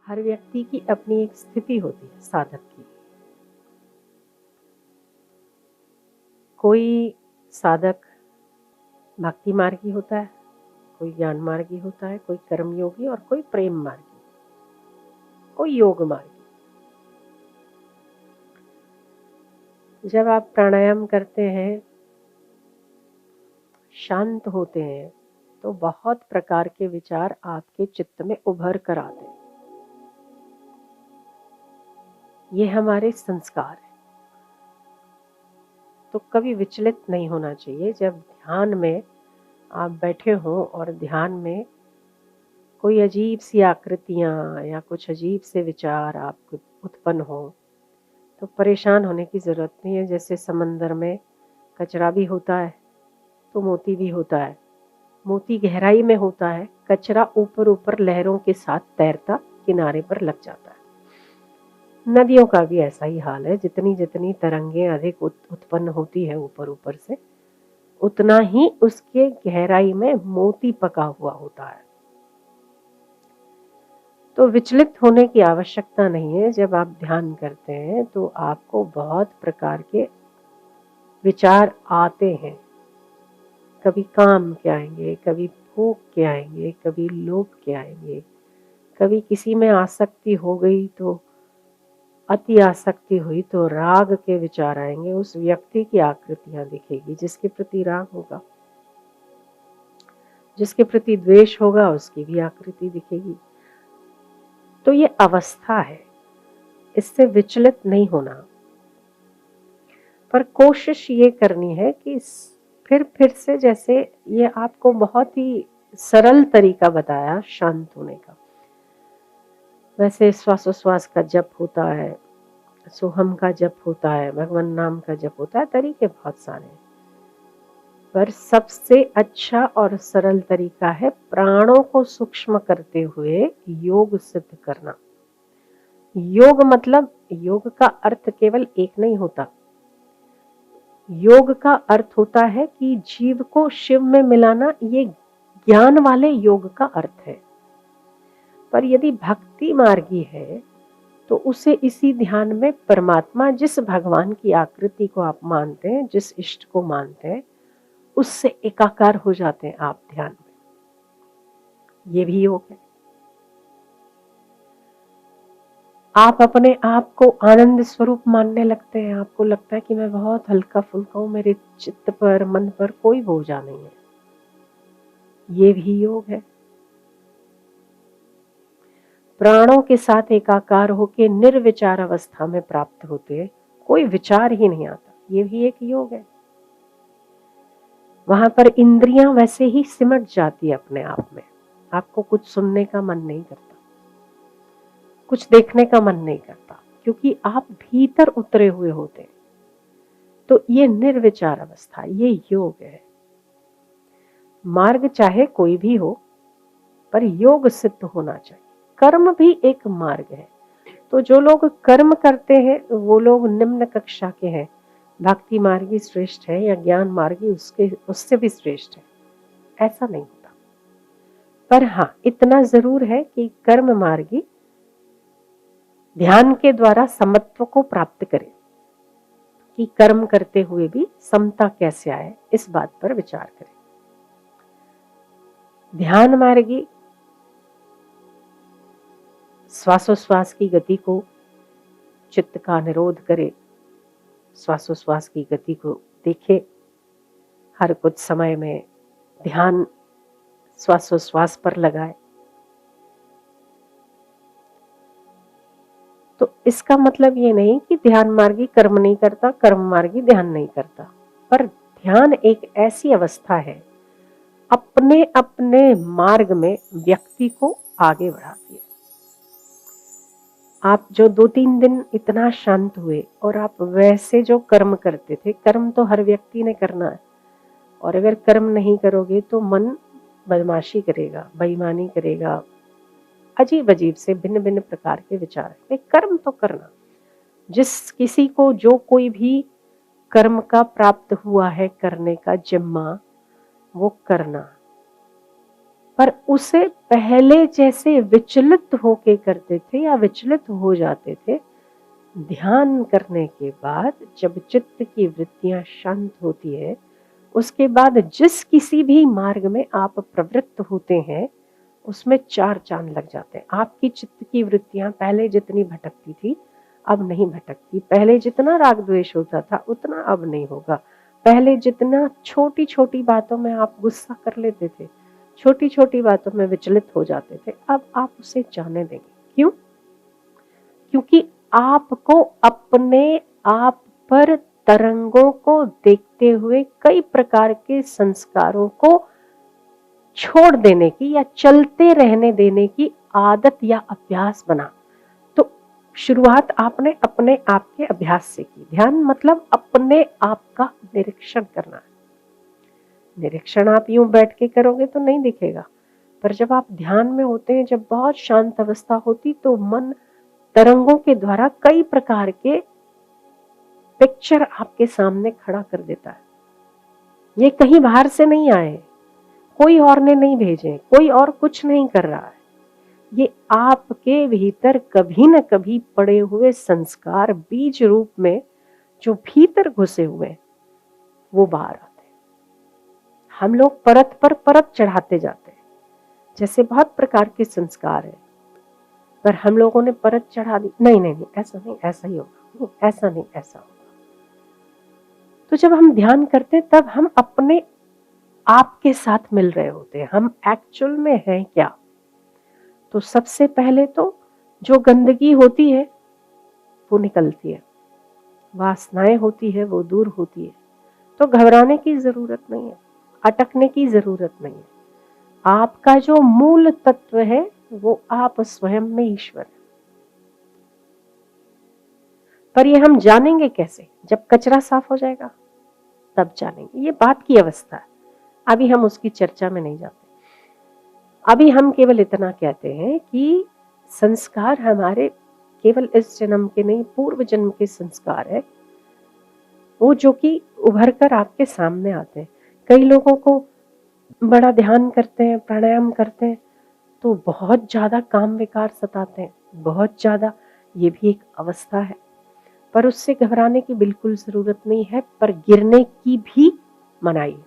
हर व्यक्ति की अपनी एक स्थिति होती है साधक की। कोई साधक भक्ति मार्गी होता है, कोई ज्ञान मार्गी होता है, कोई कर्म योगी और कोई प्रेम मार्गी, कोई योग मार्गी। जब आप प्राणायाम करते हैं, शांत होते हैं, तो बहुत प्रकार के विचार आपके चित्त में उभर कर आते हैं। ये हमारे संस्कार है। तो कभी विचलित नहीं होना चाहिए। जब ध्यान में आप बैठे हों और ध्यान में कोई अजीब सी आकृतियां या कुछ अजीब से विचार आपको उत्पन्न हो, तो परेशान होने की ज़रूरत नहीं है। जैसे समंदर में कचरा भी होता है तो मोती भी होता है। मोती गहराई में होता है, कचरा ऊपर ऊपर लहरों के साथ तैरता किनारे पर लग जाता है। नदियों का भी ऐसा ही हाल है। जितनी जितनी तरंगें अधिक उत्पन्न होती है ऊपर ऊपर से, उतना ही उसके गहराई में मोती पका हुआ होता है। तो विचलित होने की आवश्यकता नहीं है। जब आप ध्यान करते हैं तो आपको बहुत प्रकार के विचार आते हैं। कभी काम के आएंगे, कभी भूख के आएंगे, कभी लोभ के आएंगे, कभी किसी में आसक्ति हो गई तो अति आसक्ति हुई तो राग के विचार आएंगे। उस व्यक्ति की आकृतियां दिखेगी जिसके प्रति राग होगा, जिसके प्रति द्वेष होगा उसकी भी आकृति दिखेगी। तो ये अवस्था है, इससे विचलित नहीं होना। पर कोशिश ये करनी है कि फिर से, जैसे ये आपको बहुत ही सरल तरीका बताया शांत होने का, वैसे श्वासोश्वास का जप होता है, सोहम का जप होता है, भगवान नाम का जप होता है, तरीके बहुत सारे हैं। पर सबसे अच्छा और सरल तरीका है प्राणों को सूक्ष्म करते हुए योग सिद्ध करना। योग मतलब, योग का अर्थ केवल एक नहीं होता। योग का अर्थ होता है कि जीव को शिव में मिलाना। ये ज्ञान वाले योग का अर्थ है। पर यदि भक्ति मार्गी है तो उसे इसी ध्यान में परमात्मा, जिस भगवान की आकृति को आप मानते हैं, जिस इष्ट को मानते हैं, उससे एकाकार हो जाते हैं आप ध्यान में। ये भी योग है। आप अपने आप को आनंद स्वरूप मानने लगते हैं। आपको लगता है कि मैं बहुत हल्का फुल्का हूं, मेरे चित्त पर, मन पर कोई बोझा नहीं है। ये भी योग है। प्राणों के साथ एकाकार होकर निर्विचार अवस्था में प्राप्त होते, कोई विचार ही नहीं आता, ये भी एक योग है। वहां पर इंद्रियां वैसे ही सिमट जाती है अपने आप में। आपको कुछ सुनने का मन नहीं करता, कुछ देखने का मन नहीं करता, क्योंकि आप भीतर उतरे हुए होते हैं। तो ये निर्विचार अवस्था, ये योग है। मार्ग चाहे कोई भी हो, पर योग सिद्ध होना चाहिए। कर्म भी एक मार्ग है। तो जो लोग कर्म करते हैं वो लोग निम्न कक्षा के हैं। भक्ति मार्गी श्रेष्ठ है या ज्ञान मार्गी उससे भी श्रेष्ठ है, ऐसा नहीं होता। पर हाँ, इतना जरूर है कि कर्म मार्गी ध्यान के द्वारा समत्व को प्राप्त करे, कि कर्म करते हुए भी समता कैसे आए, इस बात पर विचार करें। ध्यान मार्गी श्वासोश्वास की गति को, चित्त का निरोध करे, श्वासोश्वास की गति को देखे। हर कुछ समय में ध्यान श्वासोश्वास पर लगाए। तो इसका मतलब ये नहीं कि ध्यान मार्गी कर्म नहीं करता, कर्म मार्गी ध्यान नहीं करता। पर ध्यान एक ऐसी अवस्था है, अपने अपने मार्ग में व्यक्ति को आगे बढ़ाती है। आप जो 2-3 दिन इतना शांत हुए और आप वैसे जो कर्म करते थे, कर्म तो हर व्यक्ति ने करना है, और अगर कर्म नहीं करोगे तो मन बदमाशी करेगा, बेईमानी करेगा, अजीब अजीब से भिन्न भिन्न प्रकार के विचार है। कर्म तो करना, जिस किसी को जो कोई भी कर्म का प्राप्त हुआ है करने का जिम्मा, वो करना। पर उसे पहले जैसे विचलित होके करते थे या विचलित हो जाते थे, ध्यान करने के बाद जब चित्त की वृत्तियां शांत होती है, उसके बाद जिस किसी भी मार्ग में आप प्रवृत्त होते हैं, उसमें चार चांद लग जाते हैं। आपकी चित्त की वृत्तियां पहले जितनी भटकती थी, अब नहीं भटकती। पहले जितना राग द्वेष होता था, उतना अब नहीं होगा। पहले जितना छोटी छोटी बातों में आप गुस्सा कर लेते थे, छोटी छोटी बातों में विचलित हो जाते थे, अब आप उसे जाने देंगे। क्यों? क्योंकि आपको अपने आप पर तरंगों को देखते हुए कई प्रकार के संस्कारों को छोड़ देने की या चलते रहने देने की आदत या अभ्यास बना। तो शुरुआत आपने अपने आप के अभ्यास से की। ध्यान मतलब अपने आप का निरीक्षण करना है। निरीक्षण आप यूं बैठ के करोगे तो नहीं दिखेगा, पर जब आप ध्यान में होते हैं, जब बहुत शांत अवस्था होती, तो मन तरंगों के द्वारा कई प्रकार के पिक्चर आपके सामने खड़ा कर देता है। ये कहीं बाहर से नहीं आए, कोई और ने नहीं भेजे, कोई और कुछ नहीं कर रहा है। ये आपके भीतर कभी न कभी पड़े हुए संस्कार बीज रूप में जो भीतर घुसे हुए, वो बाहर आते हैं। हम लोग परत पर परत चढ़ाते जाते हैं। जैसे बहुत प्रकार के संस्कार है, पर हम लोगों ने परत चढ़ा दी, नहीं नहीं नहीं, ऐसा नहीं, ऐसा ही होगा, नहीं ऐसा नहीं, ऐसा होगा। तो जब हम ध्यान करते हैं, तब हम अपने आपके साथ मिल रहे होते हैं। हम एक्चुअल में हैं क्या? तो सबसे पहले तो जो गंदगी होती है वो निकलती है, वासनाएं होती है वो दूर होती है। तो घबराने की जरूरत नहीं है, अटकने की जरूरत नहीं है। आपका जो मूल तत्व है वो आप स्वयं में ईश्वर है। पर ये हम जानेंगे कैसे? जब कचरा साफ हो जाएगा तब जानेंगे। ये बात की अवस्था है, अभी हम उसकी चर्चा में नहीं जाते। अभी हम केवल इतना कहते हैं कि संस्कार हमारे केवल इस जन्म के नहीं, पूर्व जन्म के संस्कार है, वो जो कि उभर कर आपके सामने आते हैं। कई लोगों को बड़ा ध्यान करते हैं, प्राणायाम करते हैं, तो बहुत ज्यादा काम विकार सताते हैं, बहुत ज्यादा। ये भी एक अवस्था है, पर उससे घबराने की बिल्कुल जरूरत नहीं है। पर गिरने की भी मनाही है।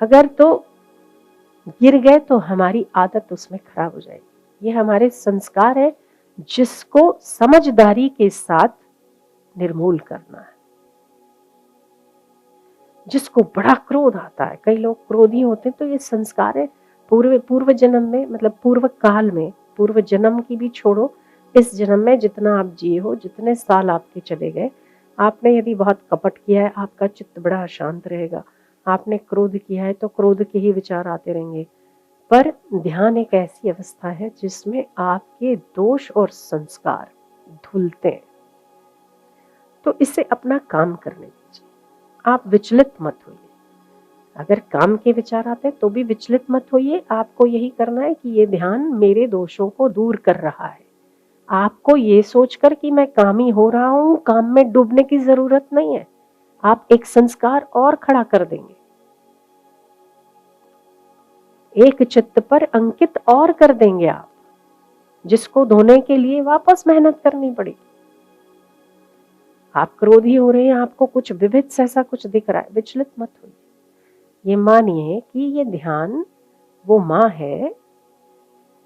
अगर तो गिर गए तो हमारी आदत उसमें खराब हो जाएगी। ये हमारे संस्कार है, जिसको समझदारी के साथ निर्मूल करना है। जिसको बड़ा क्रोध आता है, कई लोग क्रोधी होते हैं, तो ये संस्कार है पूर्व जन्म में, मतलब पूर्व काल में, पूर्व जन्म की भी छोड़ो, इस जन्म में जितना आप जिए हो, जितने साल आपके चले गए, आपने यदि बहुत कपट किया है, आपका चित्त बड़ा अशांत रहेगा। आपने क्रोध किया है तो क्रोध के ही विचार आते रहेंगे। पर ध्यान एक ऐसी अवस्था है जिसमें आपके दोष और संस्कार धुलते हैं। तो इससे अपना काम करने दीजिए, आप विचलित मत होइए। अगर काम के विचार आते हैं तो भी विचलित मत होइए। आपको यही करना है कि ये ध्यान मेरे दोषों को दूर कर रहा है। आपको ये सोचकर कि मैं कामी हो रहा हूं, काम में डूबने की जरूरत नहीं है। आप एक संस्कार और खड़ा कर देंगे, एक चित्त पर अंकित और कर देंगे आप, जिसको धोने के लिए वापस मेहनत करनी पड़ेगी। आप क्रोधी हो रहे हैं, आपको कुछ विविध ऐसा कुछ दिख रहा है, विचलित मत होइए। ये मानिए कि ये ध्यान वो माँ है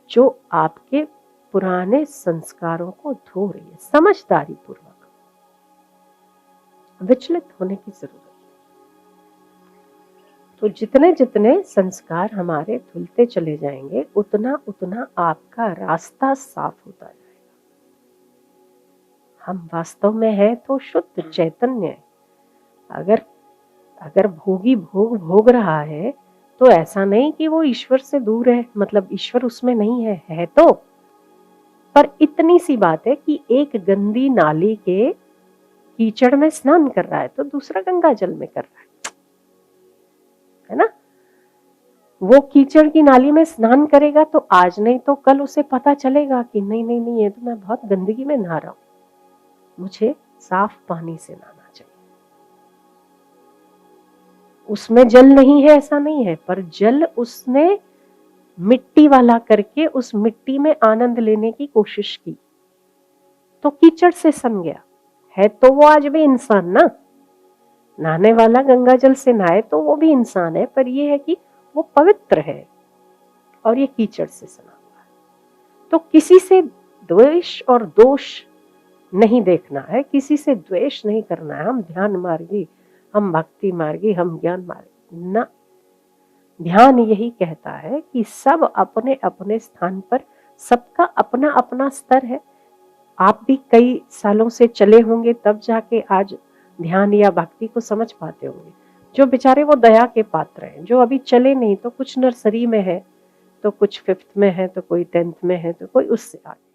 जो आपके पुराने संस्कारों को धो रही है, समझदारी पूर्वक। विचलित होने की जरूरत है। तो जितने जितने संस्कार हमारे धुलते चले जाएंगे, उतना उतना आपका रास्ता साफ होता जाएगा। हम वास्तव में है तो शुद्ध चैतन्य है। अगर भोगी भोग भोग रहा है, तो ऐसा नहीं कि वो ईश्वर से दूर है, मतलब ईश्वर उसमें नहीं है तो। पर इतनी सी बात है कि एक गंदी नाली के कीचड़ में स्नान कर रहा है तो दूसरा गंगा जल में कर रहा है ना। वो कीचड़ की नाली में स्नान करेगा तो आज नहीं तो कल उसे पता चलेगा कि नहीं नहीं नहीं, ये तो मैं बहुत गंदगी में नहा रहा हूं, मुझे साफ पानी से नहाना चाहिए। उसमें जल नहीं है ऐसा नहीं है, पर जल उसने मिट्टी वाला करके उस मिट्टी में आनंद लेने की कोशिश की तो कीचड़ से सन गया। है तो वो आज भी इंसान ना, नहाने वाला गंगा जल से नहाए तो वो भी इंसान है, पर ये है कि वो पवित्र है और ये कीचड़ से सना हुआ है। तो किसी से द्वेष और दोष नहीं देखना है, किसी से द्वेष नहीं करना है। हम ध्यान मार्गी, हम भक्ति मार्गी, हम ज्ञान मार्गी ना। ध्यान यही कहता है कि सब अपने अपने स्थान पर, सबका अपना अपना स्तर है। आप भी कई सालों से चले होंगे तब जाके आज ध्यान या भक्ति को समझ पाते होंगे। जो बेचारे वो दया के पात्र हैं, जो अभी चले नहीं, तो कुछ नर्सरी में है, तो कुछ 5th में है, तो कोई 10th में है, तो कोई उससे आगे।